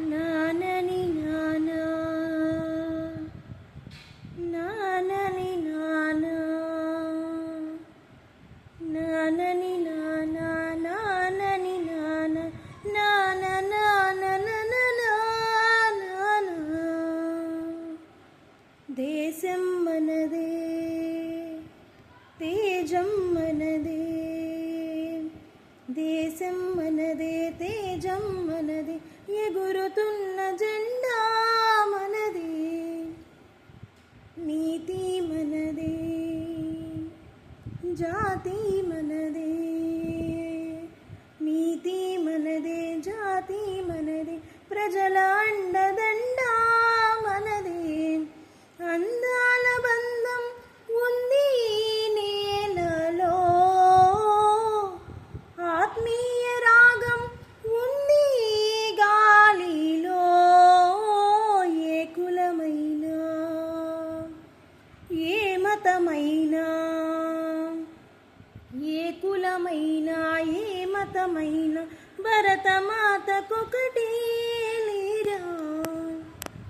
నానని నానా నానని నానా నానని నానా నానని నానా నాన నాన దేశం మనదే తేజం మనదే దేశం మనదే తేజం మనదే ఎగురుతున్న జెండా మనదే నీతి మనదే జాతి మనదే నీతి మనదే జాతి మనదే ప్రజల అండదండ మనదే అందాల బంధం ఉంది నేలలో ఆత్మీయ రాగం ఉంది గాలిలో ఏ కులమైనా ఏ మతమైనా ఏ కులమైనా ఏ మతమైనా భరతమాతకొకటి